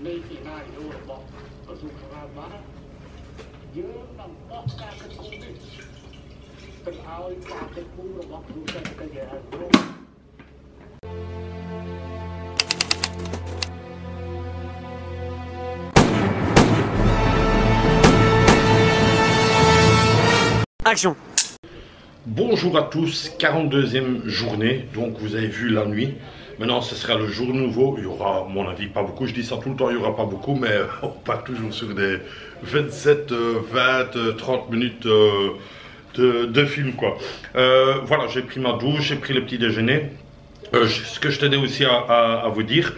នៃទីណាយោរបស់ក្រសួងខាងដើមបានយើងនឹងបោះការគិតគូរនេះទៅឲ្យការគិតគូររបស់គ្រូសេដ្ឋកិច្ចឲ្យគ្រូ Action. Bonjour à tous, 42e journée, donc vous avez vu la nuit. Maintenant ce sera le jour nouveau, il y aura à mon avis pas beaucoup, je dis ça tout le temps, il n'y aura pas beaucoup, mais on part toujours sur des 27, 20, 30 minutes de film quoi. Voilà, j'ai pris ma douche, j'ai pris le petit déjeuner. Ce que je tenais aussi à vous dire,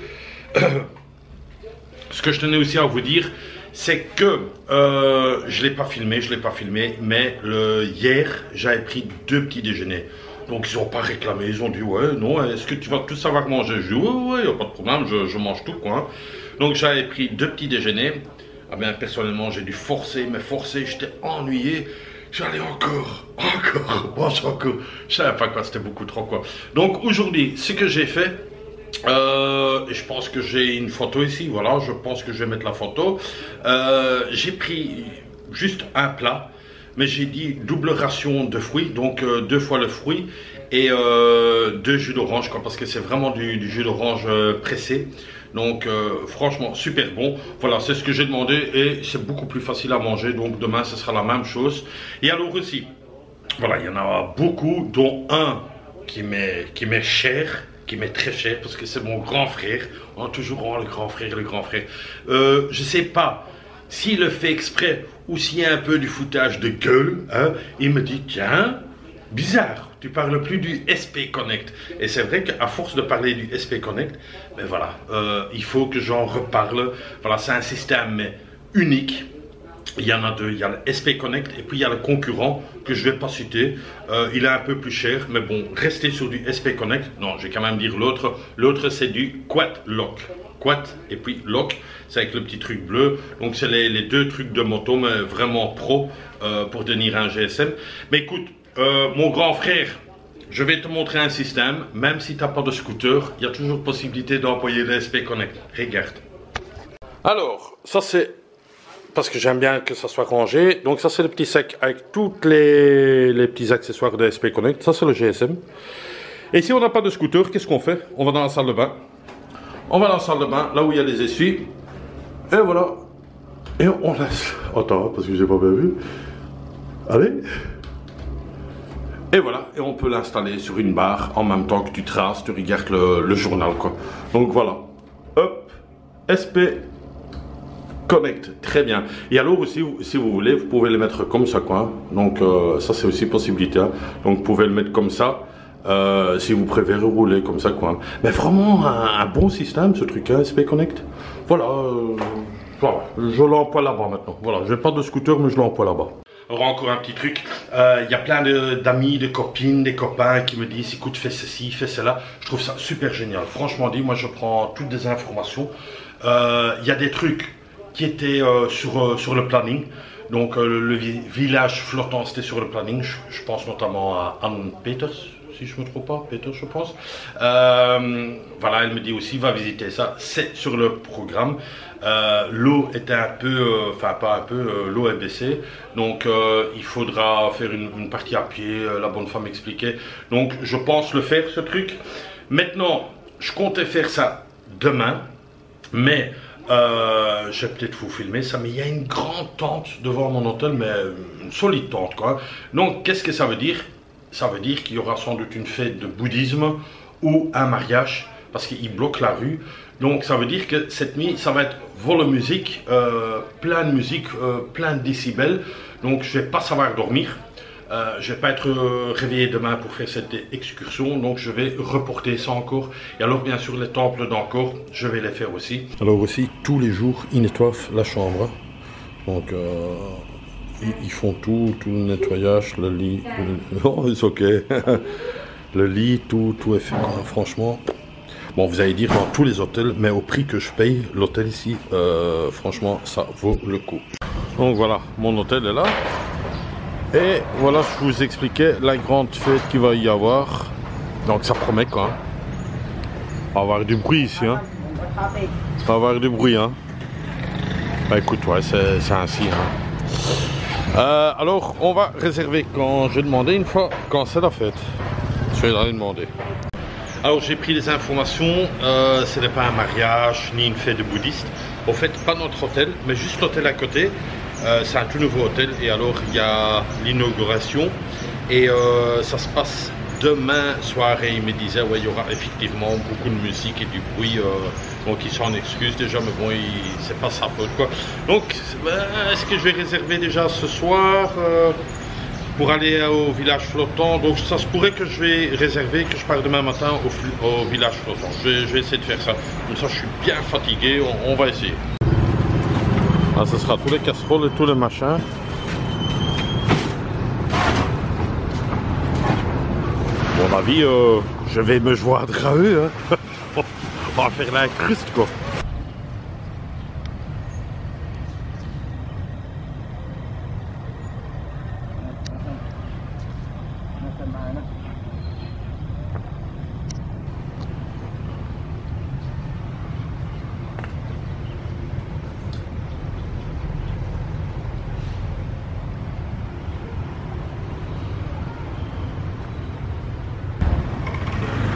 c'est que je ne l'ai pas filmé, mais hier j'avais pris 2 petits déjeuners. Donc ils n'ont pas réclamé, ils ont dit ouais, non, est-ce que tu vas tout savoir manger? Je dis ouais, il n'y a pas de problème, je mange tout quoi. Donc j'avais pris 2 petits déjeuners. Ah bien personnellement j'ai dû forcer, j'étais ennuyé. J'allais encore, manger encore. Je savais pas quoi, c'était beaucoup trop quoi. Donc aujourd'hui, ce que j'ai fait, je pense que j'ai une photo ici, voilà, je pense que je vais mettre la photo. J'ai pris juste un plat, mais j'ai dit double ration de fruits, donc 2 fois le fruit et 2 jus d'orange, parce que c'est vraiment du jus d'orange pressé. Donc franchement super bon. Voilà, c'est ce que j'ai demandé et c'est beaucoup plus facile à manger. Donc demain ce sera la même chose. Et alors aussi, voilà, il y en a beaucoup, dont un qui m'est cher, qui m'est très cher parce que c'est mon grand frère. On a toujours le grand frère. Je sais pas s'il le fait exprès ou s'il y a un peu du foutage de gueule. Hein. Il me dit tiens, bizarre, tu parles plus du SP Connect. Et c'est vrai qu'à force de parler du SP Connect, ben voilà, il faut que j'en reparle. Voilà, c'est un système unique. Il y en a 2, il y a le SP Connect et puis il y a le concurrent que je ne vais pas citer. Il est un peu plus cher, mais bon, restez sur du SP Connect. Non, je vais quand même dire l'autre. L'autre, c'est du Quad Lock. Quad et puis Lock, c'est avec le petit truc bleu. Donc, c'est les 2 trucs de moto, mais vraiment pro pour tenir un GSM. Mais écoute, mon grand frère, je vais te montrer un système. Même si tu n'as pas de scooter, il y a toujours possibilité d'employer le SP Connect. Regarde. Alors, ça c'est... parce que j'aime bien que ça soit rangé. Donc ça c'est le petit sac avec tous les petits accessoires de SP Connect. Ça c'est le GSM. Et si on n'a pas de scooter, qu'est-ce qu'on fait? On va dans la salle de bain. On va dans la salle de bain, là où il y a les essuies. Et voilà. Et on laisse... Attends, parce que j'ai pas bien vu. Allez. Et voilà. Et on peut l'installer sur une barre en même temps que tu traces, tu regardes le journal quoi. Donc voilà. Hop. SP Connect, très bien. Et alors aussi, si vous voulez, vous pouvez le mettre comme ça quoi. Donc ça c'est aussi possibilité. Hein. Donc vous pouvez le mettre comme ça. Si vous préférez rouler comme ça quoi. Mais vraiment un bon système ce truc hein, SP Connect. Voilà, voilà. Je l'emploie là-bas maintenant. Voilà, j'ai pas de scooter mais je l'emploie là-bas. Alors encore un petit truc, il y a plein d'amis, de copines, des copains qui me disent écoute fais ceci, fais cela. Je trouve ça super génial. Franchement dit, moi je prends toutes des informations. Il y a des trucs qui était sur le planning. Donc le village flottant c'était sur le planning. Je pense notamment à Anne Peters, si je ne me trompe pas, Peters je pense. Voilà, elle me dit aussi va visiter ça, c'est sur le programme. L'eau était un peu, enfin pas un peu, l'eau est baissée. Donc il faudra faire une partie à pied, la bonne femme expliquait. Donc je pense le faire ce truc. Maintenant, je comptais faire ça demain, mais je vais peut-être vous filmer ça, mais il y a une grande tente devant mon hôtel, mais une solide tente quoi. Donc qu'est-ce que ça veut dire? Ça veut dire qu'il y aura sans doute une fête de bouddhisme ou un mariage, parce qu'il bloque la rue. Donc ça veut dire que cette nuit ça va être vol musique, plein de musique, plein de décibels. Donc je vais pas savoir dormir. Je ne vais pas être réveillé demain pour faire cette excursion, donc je vais reporter ça encore. Et alors bien sûr les temples d'Angkor, je vais les faire aussi. Alors aussi tous les jours ils nettoient la chambre. Donc ils font tout le nettoyage, le lit. Oh c'est ok. Le lit, tout est fait quoi, franchement. Bon vous allez dire dans tous les hôtels, mais au prix que je paye, l'hôtel ici, franchement ça vaut le coup. Donc voilà, mon hôtel est là. Et voilà, je vous expliquais la grande fête qu'il va y avoir. Donc ça promet quoi. On va avoir du bruit ici. Hein. On va avoir du bruit. Hein. Bah écoute, ouais, c'est ainsi. Hein. Alors, on va réserver quand j'ai demandé une fois, quand c'est la fête. Je vais aller demander. Alors, j'ai pris les informations. Ce n'est pas un mariage ni une fête de bouddhiste. En fait, pas notre hôtel, mais juste l'hôtel à côté. C'est un tout nouveau hôtel. Et alors, il y a l'inauguration. Et ça se passe demain soir. Et il me disait, ouais, il y aura effectivement beaucoup de musique et du bruit. Donc il s'en excuse déjà, mais bon, c'est pas sa faute quoi. Donc est-ce que je vais réserver déjà ce soir pour aller au village flottant? Donc ça se pourrait que je vais réserver, que je parte demain matin au village flottant. Je vais essayer de faire ça. Comme ça je suis bien fatigué, on va essayer. Ah, ce sera tous les casseroles et tous les machins. Bon, ma vie, je vais me joindre à eux. Hein. On va faire l'incruste quoi.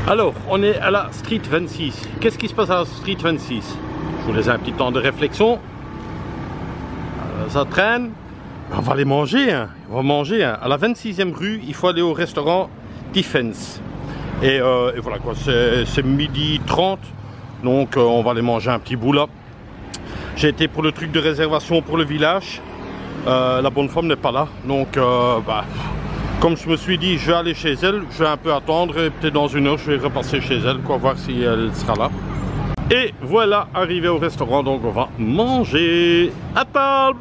Alors, on est à la Street 26. Qu'est-ce qui se passe à la Street 26? Je vous laisse un petit temps de réflexion. Ça traîne. On va aller manger. Hein. On va manger. Hein. À la 26e rue, il faut aller au restaurant Tiffens. Et voilà quoi, c'est midi 30. Donc, on va aller manger un petit bout là. J'ai été pour le truc de réservation pour le village. La bonne femme n'est pas là. Donc, comme je me suis dit, je vais aller chez elle, je vais un peu attendre et peut-être dans une heure, je vais repasser chez elle, quoi, voir si elle sera là. Et voilà, arrivé au restaurant, donc on va manger à table.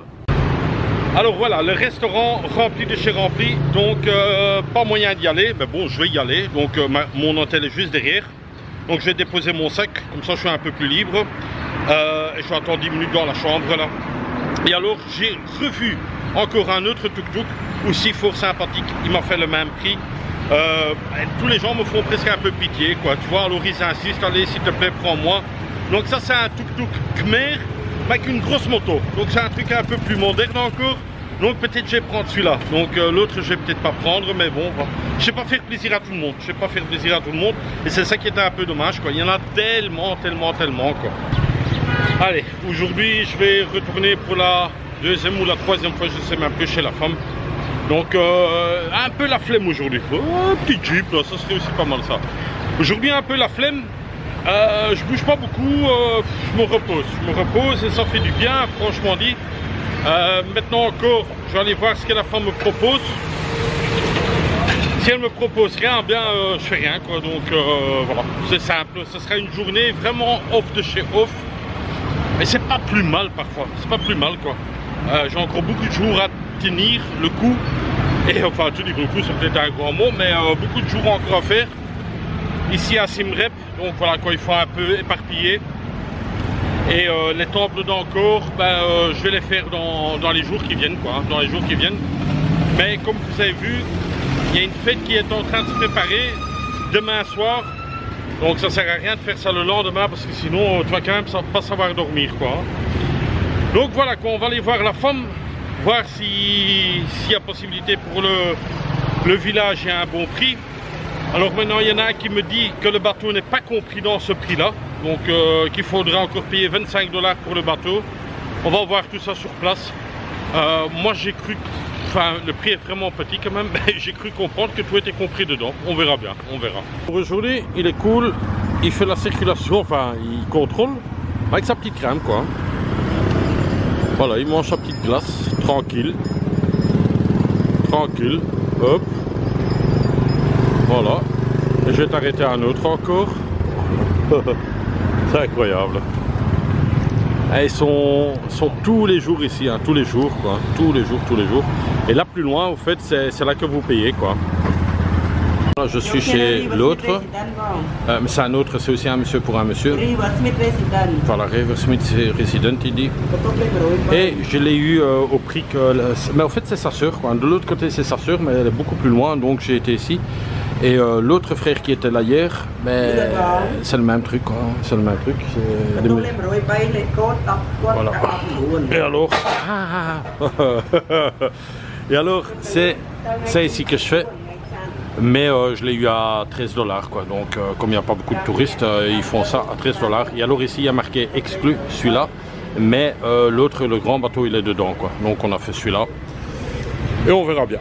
Alors voilà, le restaurant rempli de chez rempli, donc pas moyen d'y aller, mais bon, je vais y aller. Donc mon hôtel est juste derrière, donc je vais déposer mon sac, comme ça je suis un peu plus libre. Et je vais attendre 10 minutes dans la chambre là. Et alors j'ai revu encore un autre tuk-tuk, aussi fort sympathique, il m'a fait le même prix. Tous les gens me font presque un peu pitié, quoi, tu vois, alors ils insistent, allez s'il te plaît, prends-moi. Donc ça c'est un tuk-tuk Khmer, avec une grosse moto, donc c'est un truc un peu plus moderne encore. Donc peut-être je vais prendre celui-là, donc l'autre je vais peut-être pas prendre, mais bon, je sais pas faire plaisir à tout le monde, je sais pas faire plaisir à tout le monde, et c'est ça qui était un peu dommage, quoi, il y en a tellement, quoi. Allez, aujourd'hui je vais retourner pour la deuxième ou la troisième fois, je sais même plus, chez la femme. Donc un peu la flemme aujourd'hui. Oh, petit jeep là, ça serait aussi pas mal ça. Aujourd'hui un peu la flemme. Je bouge pas beaucoup, je me repose et ça fait du bien, franchement dit. Maintenant encore, je vais aller voir ce que la femme me propose. Si elle me propose rien, bien je fais rien quoi. Donc voilà, c'est simple. Ce sera une journée vraiment off de chez off. Mais c'est pas plus mal parfois, c'est pas plus mal quoi. J'ai encore beaucoup de jours à tenir le coup. Et enfin, tenir le coup, c'est peut-être un grand mot, mais beaucoup de jours encore à faire. Ici à Siem Reap, donc voilà quoi, il faut un peu éparpiller. Et les temples d'Angkor, je vais les faire dans les jours qui viennent, quoi, dans les jours qui viennent. Mais comme vous avez vu, il y a une fête qui est en train de se préparer demain soir. Donc ça sert à rien de faire ça le lendemain parce que sinon tu vas quand même pas savoir dormir quoi. Donc voilà quoi, on va aller voir la femme, voir s'il y a possibilité pour le village et un bon prix. Alors maintenant il y en a un qui me dit que le bateau n'est pas compris dans ce prix là. Donc qu'il faudra encore payer 25 $ pour le bateau. On va voir tout ça sur place. Moi j'ai cru, enfin le prix est vraiment petit quand même, mais j'ai cru comprendre que tout était compris dedans. On verra bien, on verra. Pour aujourd'hui il est cool, il fait la circulation, enfin il contrôle avec sa petite crème quoi. Voilà, il mange sa petite glace, tranquille. Tranquille, hop. Voilà. Et je vais t'arrêter un autre encore. C'est incroyable. Et ils sont tous les jours ici, hein, tous les jours quoi, tous les jours. Et là plus loin, au fait, c'est là que vous payez quoi. Là, je suis chez l'autre, mais c'est un autre, c'est aussi un monsieur pour un monsieur. Voilà, Riversmith Resident il dit. Et je l'ai eu au prix que... Mais en fait c'est sa soeur quoi, de l'autre côté c'est sa soeur, mais elle est beaucoup plus loin, donc j'ai été ici. Et l'autre frère qui était là hier, ben, c'est le même truc quoi, c'est le même truc. Voilà. Et alors et alors c'est ici que je fais, mais je l'ai eu à 13 $ quoi. Donc comme il n'y a pas beaucoup de touristes, ils font ça à 13 $. Et alors ici il y a marqué exclu celui-là, mais l'autre, le grand bateau, il est dedans quoi. Donc on a fait celui-là et on verra bien.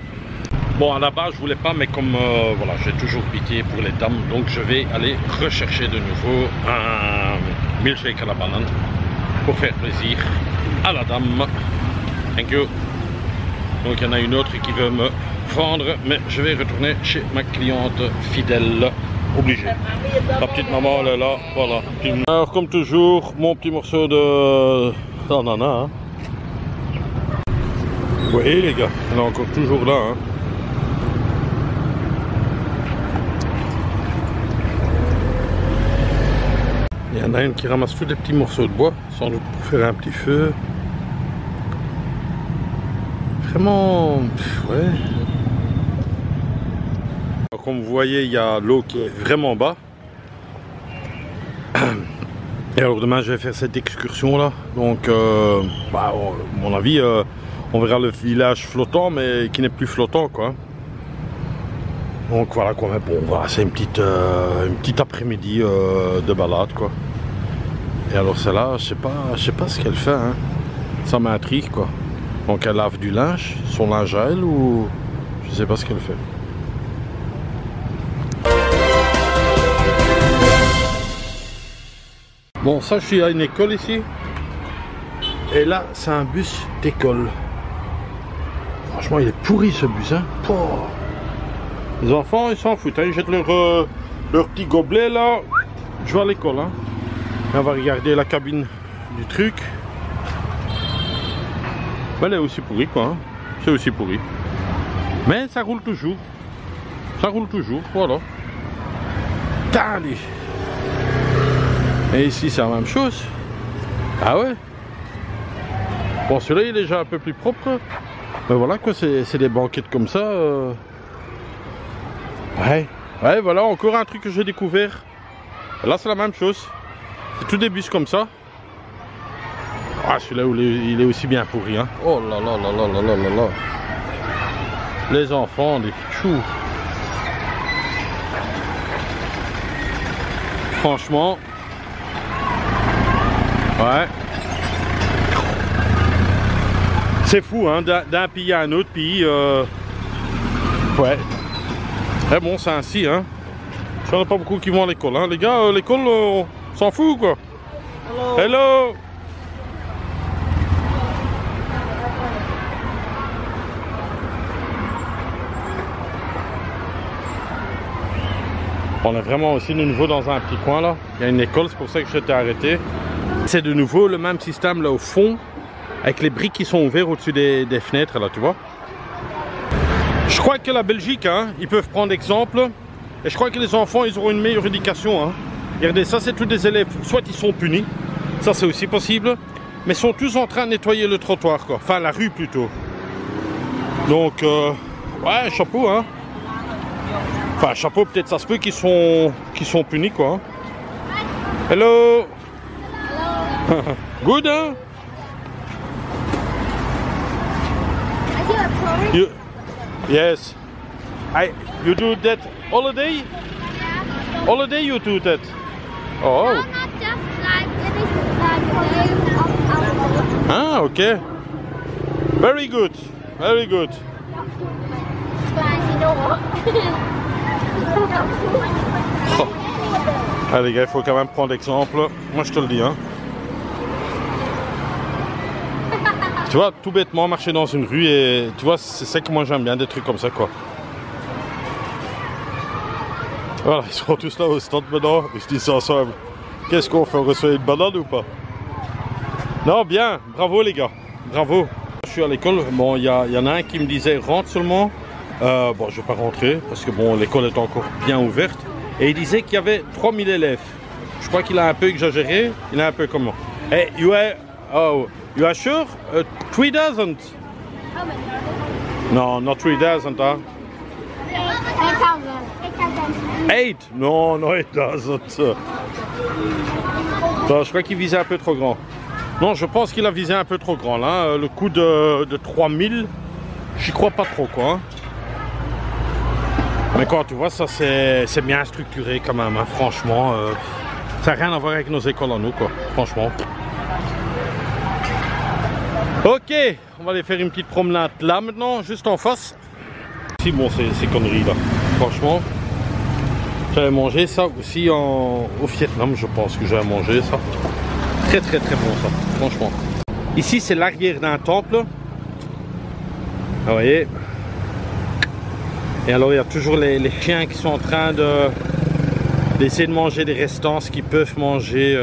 Bon, à la base je voulais pas, mais comme voilà, j'ai toujours pitié pour les dames, donc je vais aller rechercher de nouveau un milkshake à la banane pour faire plaisir à la dame. Thank you. Donc il y en a une autre qui veut me vendre, mais je vais retourner chez ma cliente fidèle, obligée. La petite maman elle est là, voilà. Alors comme toujours, mon petit morceau de ananas. Hein. Oui les gars, elle est encore toujours là. Hein. Il y en a une qui ramasse tous des petits morceaux de bois, sans doute pour faire un petit feu. Vraiment, ouais. Alors, comme vous voyez, il y a l'eau qui est vraiment bas. Et alors demain, je vais faire cette excursion là. Donc, bah, à mon avis, on verra le village flottant, mais qui n'est plus flottant, quoi. Donc voilà quoi, mais bon, voilà, c'est une petite après-midi de balade quoi. Et alors celle-là, je sais pas ce qu'elle fait, hein. Ça m'intrigue quoi. Donc elle lave du linge, son linge à elle, ou je sais pas ce qu'elle fait. Bon, ça je suis à une école ici. Et là c'est un bus d'école. Franchement il est pourri ce bus, hein. Oh. Les enfants ils s'en foutent, hein. Ils jettent leur petit gobelet là. Je vais à l'école, hein. Et on va regarder la cabine du truc. Elle est aussi pourrie quoi, hein. C'est aussi pourri. Mais ça roule toujours. Ça roule toujours, voilà. Allez. Et ici c'est la même chose. Ah ouais. Bon celui-là il est déjà un peu plus propre. Mais voilà quoi, c'est des banquettes comme ça. Ouais, voilà encore un truc que j'ai découvert. Là c'est la même chose. C'est tous des bus comme ça. Ah celui-là il est aussi bien pourri, hein. Oh là là là là là là là là. Les enfants, les choux. Franchement. Ouais. C'est fou, hein, d'un pays à un autre pays. Ouais. Mais bon, c'est ainsi, hein. Il n'y en a pas beaucoup qui vont à l'école, hein. Les gars, l'école, on s'en fout, quoi. Hello. Hello. On est vraiment aussi de nouveau dans un petit coin, là. Il y a une école, c'est pour ça que j'étais arrêté. C'est de nouveau le même système, là, au fond, avec les briques qui sont ouvertes au-dessus des fenêtres, là, tu vois. Je crois que la Belgique, hein, ils peuvent prendre exemple. Et je crois que les enfants, ils auront une meilleure éducation. Hein. Regardez, ça, c'est tous des élèves. Soit ils sont punis, ça, c'est aussi possible. Mais ils sont tous en train de nettoyer le trottoir, quoi. Enfin, la rue, plutôt. Donc, ouais, chapeau, hein. Enfin, chapeau, peut-être ça se peut qu'ils sont punis, quoi. Hello. Good, hein. You, yes. You do that holiday? Yeah. Holiday you do that? Oh. No, not just like it is like Ah, okay. Very good. Very good. Oh. Ah, les gars, il faut quand même prendre l'exemple. Moi, je te le dis, hein. Tu vois, tout bêtement, marcher dans une rue et... Tu vois, c'est ça que moi j'aime bien, des trucs comme ça, quoi. Voilà, ils sont tous là au stand maintenant. Ils se disent ensemble. Qu'est-ce qu'on fait? On reçoit une banane ou pas? Non, bien. Bravo, les gars. Bravo. Je suis à l'école. Bon, il y en a un qui me disait rentre seulement. Bon, je vais pas rentrer parce que bon, l'école est encore bien ouverte. Et il disait qu'il y avait 3000 élèves. Je crois qu'il a un peu exagéré. Il est un peu comment? Hey, you are sure? 3000? No, not 3000, huh? 8,000. 8? Non, no, it doesn't. Je crois qu'il visait un peu trop grand. Non, je pense qu'il a visé un peu trop grand là. Le coup de 3000, j'y crois pas trop quoi. Hein. Mais quand tu vois ça, c'est bien structuré quand même. Hein. Franchement, ça n'a rien à voir avec nos écoles à nous quoi. Franchement. Ok, on va aller faire une petite promenade là maintenant, juste en face. Si bon, ces conneries là. Franchement, j'avais mangé ça aussi au Vietnam, je pense que j'avais mangé ça. Très très très bon ça, franchement. Ici c'est l'arrière d'un temple. Vous voyez. Et alors il y a toujours les chiens qui sont en train d'essayer de manger des restants, ce qu'ils peuvent manger.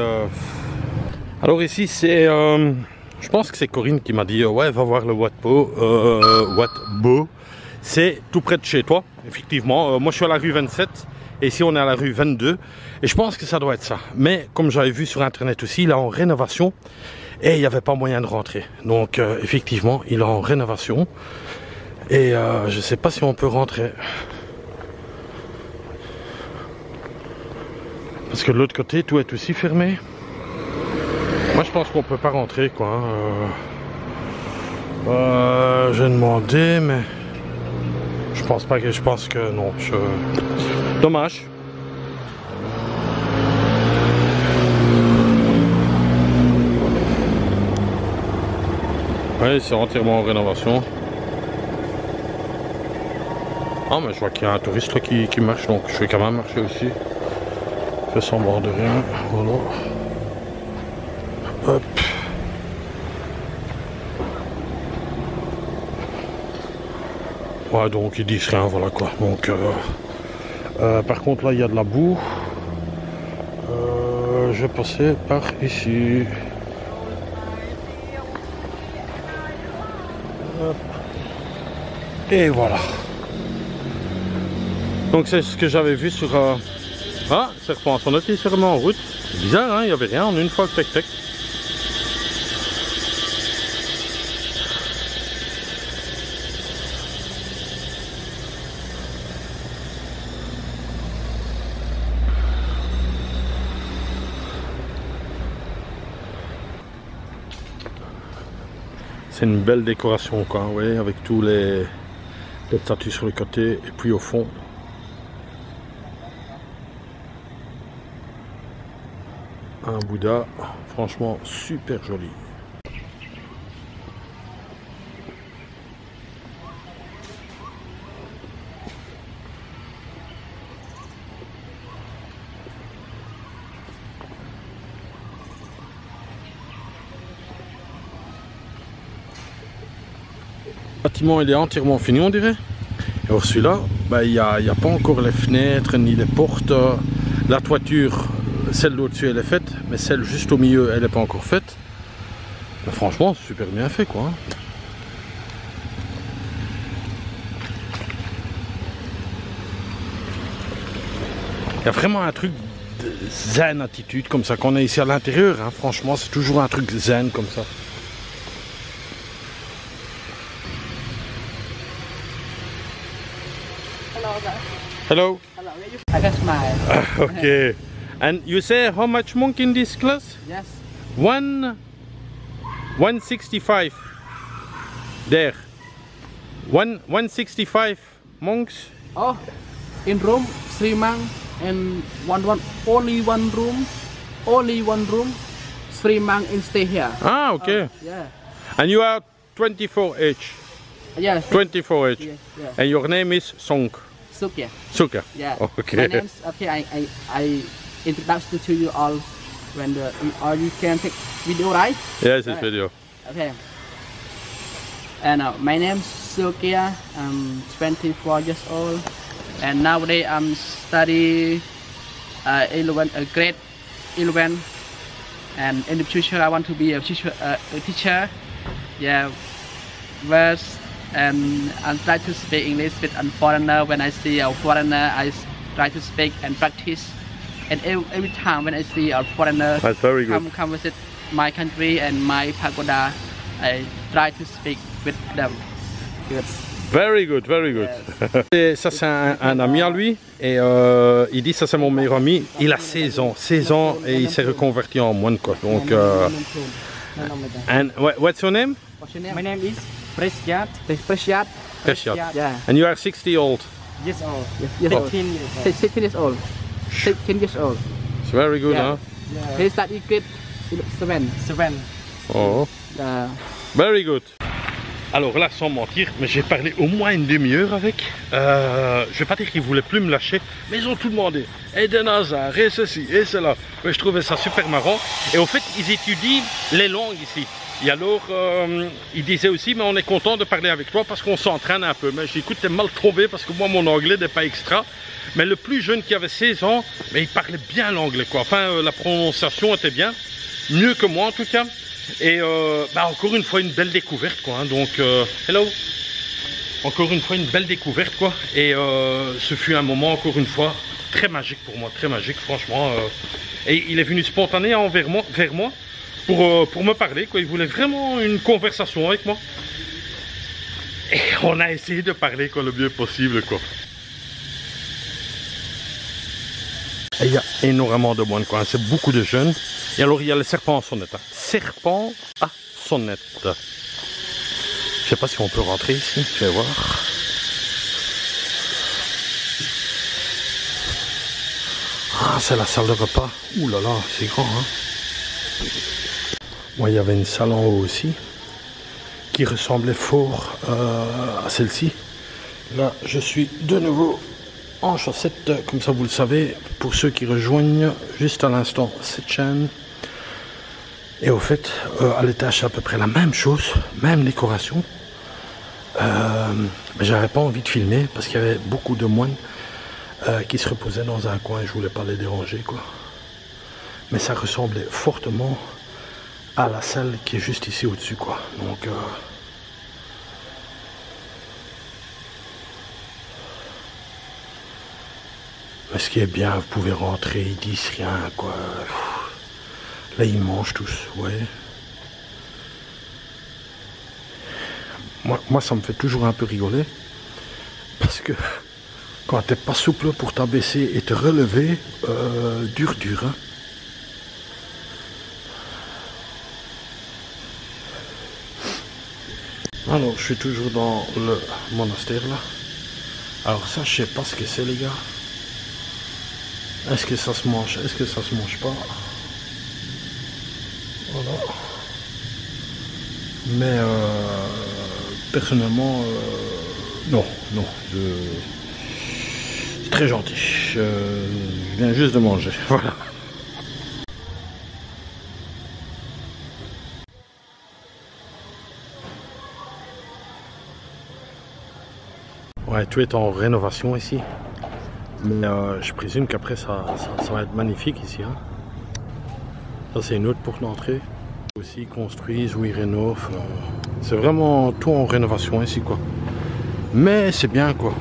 Alors ici c'est, je pense que c'est Corinne qui m'a dit ouais va voir le Wat Bo. C'est tout près de chez toi, effectivement. Moi je suis à la rue 27. Et ici on est à la rue 22 et je pense que ça doit être ça. Mais comme j'avais vu sur internet aussi, il est en rénovation et il n'y avait pas moyen de rentrer. Donc effectivement il est en rénovation et je ne sais pas si on peut rentrer. Parce que de l'autre côté tout est aussi fermé. Moi je pense qu'on ne peut pas rentrer quoi. J'ai demandé mais... Je pense pas que... Je pense que non. Dommage. Oui, c'est entièrement en rénovation. Ah, mais je vois qu'il y a un touriste là, qui marche, donc je vais quand même marcher aussi. Je fais semblant de rien. Voilà. Hop. Ouais, donc ils disent rien, voilà quoi. Donc, par contre, là, il y a de la boue. Je vais passer par ici. Hop. Et voilà. Donc, c'est ce que j'avais vu sur... Ah, serpent à son autre, il s'est remis en route. Bizarre, hein, il n'y avait rien en une fois, tac tac. C'est une belle décoration quoi, vous voyez, avec tous les statues sur le côté et puis au fond. Un Bouddha, franchement super joli. Le bâtiment il est entièrement fini on dirait. Et alors celui-là, bah, il n'y a pas encore les fenêtres ni les portes. La toiture, celle d'au-dessus elle est faite, mais celle juste au milieu elle n'est pas encore faite. Mais franchement super bien fait quoi. Il y a vraiment un truc de zen attitude comme ça qu'on a ici à l'intérieur. Hein. Franchement c'est toujours un truc zen comme ça. Hello. Hello. I can smile. Okay. And you say how much monk in this class? Yes. 165. There. 165 monks. Oh, in room 3 monks and only one room. 3 monks and stay here. Ah, okay. Yeah. And you are 24 age. Yes. 24 age. Yeah, yeah. And your name is Song. Sukia. Suka. Yeah. Okay. My name's okay. I introduce to you all when you can take video, right? Yes, this Right. video. Okay. And my name's Sukia. I'm 24 years old, and nowadays I'm study grade 11. And in the future, I want to be a teacher. Yeah. Verse. And I try to speak English with a foreigner. When I see a foreigner, I try to speak and practice. And every time when I see a foreigner That's very good. come visit my country and my pagoda, I try to speak with them. Good. Very good, very good. Et ça c'est un ami à lui Et il dit ça c'est mon meilleur ami. Il a 16 ans et il s'est reconverti en moine quoi. Donc and what's your name? My name is Preciat. Preciat. Preciat. Yeah. And you are 60 old. Years old. Yes, 16 years old. 16 years old. It's very good, Yeah. huh? He studied grade 7. Oh. Very good. Alors là, sans mentir, mais j'ai parlé au moins une demi-heure avec. Je vais pas dire qu'ils voulaient plus me lâcher, mais ils ont tout demandé. Et de Nazar, et ceci, et cela. Mais je trouvais ça super marrant. Et au fait, ils étudient les langues ici. Et alors, ils disaient aussi, mais on est content de parler avec toi parce qu'on s'entraîne un peu. Mais je dis, écoute, t'es mal tombé parce que moi, mon anglais n'est pas extra. Mais le plus jeune qui avait 16 ans, mais il parlait bien l'anglais, quoi. Enfin, la prononciation était bien. Mieux que moi, en tout cas. Et encore une fois une belle découverte quoi, hein. Donc hello, encore une fois une belle découverte quoi. Et ce fut un moment encore une fois très magique pour moi, très magique franchement. Et il est venu spontanément vers moi pour me parler quoi. Il voulait vraiment une conversation avec moi. Et on a essayé de parler quoi, le mieux possible quoi. Et il y a énormément de moines quoi, c'est beaucoup de jeunes. Et alors il y a le serpent à sonnette. Hein. Serpent à sonnette. Je sais pas si on peut rentrer ici, je vais voir. Ah, c'est la salle de repas. Ouh là là, c'est grand. Hein. Moi, il y avait une salle en haut aussi qui ressemblait fort à celle-ci. Là, je suis de nouveau en chaussettes, comme ça vous le savez, pour ceux qui rejoignent juste à l'instant cette chaîne. Et au fait, à l'étage, c'est à peu près la même chose, même décoration. Mais j'avais pas envie de filmer parce qu'il y avait beaucoup de moines qui se reposaient dans un coin et je voulais pas les déranger, quoi. Mais ça ressemblait fortement à la salle qui est juste ici au-dessus, quoi. Donc, mais ce qui est bien, vous pouvez rentrer, ils disent rien, quoi. Là, ils mangent tous, ouais. Moi, ça me fait toujours un peu rigoler. Parce que quand t'es pas souple pour t'abaisser et te relever, dur, hein. Alors, je suis toujours dans le monastère, là. Alors ça, je sais pas ce que c'est, les gars. Est-ce que ça se mange? Est-ce que ça se mange pas? Voilà. Mais personnellement, non. C'est très gentil. Je viens juste de manger. Voilà. Ouais, tout est en rénovation ici. Mais je présume qu'après ça va être magnifique ici. Hein. Ça c'est une autre porte d'entrée. Aussi ils construisent ou ils rénovent. C'est vraiment tout en rénovation ici quoi. Mais c'est bien quoi.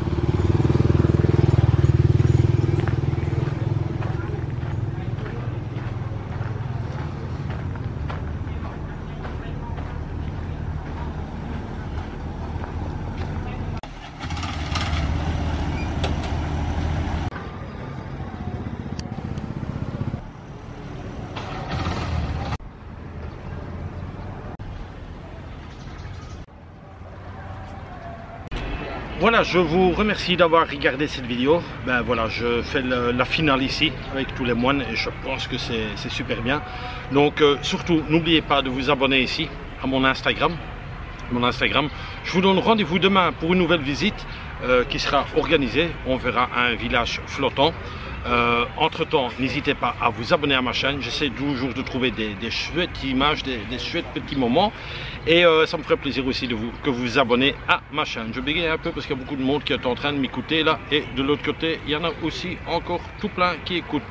Voilà, je vous remercie d'avoir regardé cette vidéo. Ben voilà, je fais la finale ici avec tous les moines et je pense que c'est super bien. Donc surtout, n'oubliez pas de vous abonner ici à mon Instagram. Je vous donne rendez-vous demain pour une nouvelle visite qui sera organisée. On verra un village flottant. Entre temps, n'hésitez pas à vous abonner à ma chaîne. J'essaie toujours de trouver des chouettes images, des chouettes petits moments. Et ça me ferait plaisir aussi que vous vous abonnez à ma chaîne. Je bégaye un peu parce qu'il y a beaucoup de monde qui est en train de m'écouter là. Et de l'autre côté, il y en a aussi encore tout plein qui écoutent.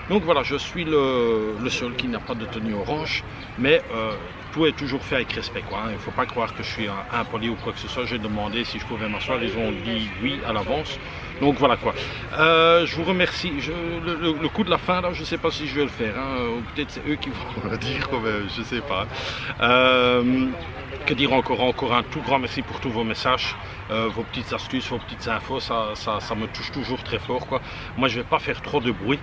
Donc voilà, je suis le seul qui n'a pas de tenue orange. Mais tout est toujours fait avec respect, quoi. Il ne faut pas croire que je suis impoli ou quoi que ce soit. J'ai demandé si je pouvais m'asseoir, ils ont dit oui à l'avance. Donc voilà quoi. Je vous remercie. Le coup de la fin, là, je ne sais pas si je vais le faire. Ou peut-être c'est eux qui vont le dire, mais je ne sais pas. Que dire encore un tout grand merci pour tous vos messages, vos petites astuces, vos petites infos, ça me touche toujours très fort, quoi. Moi je vais pas faire trop de bruit,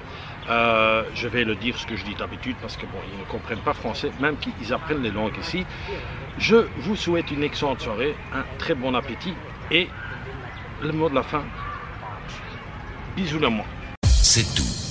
je vais le dire ce que je dis d'habitude parce que bon, ils ne comprennent pas français, même qu'ils apprennent les langues ici. Je vous souhaite une excellente soirée, un très bon appétit et le mot de la fin, bisous à moi. C'est tout.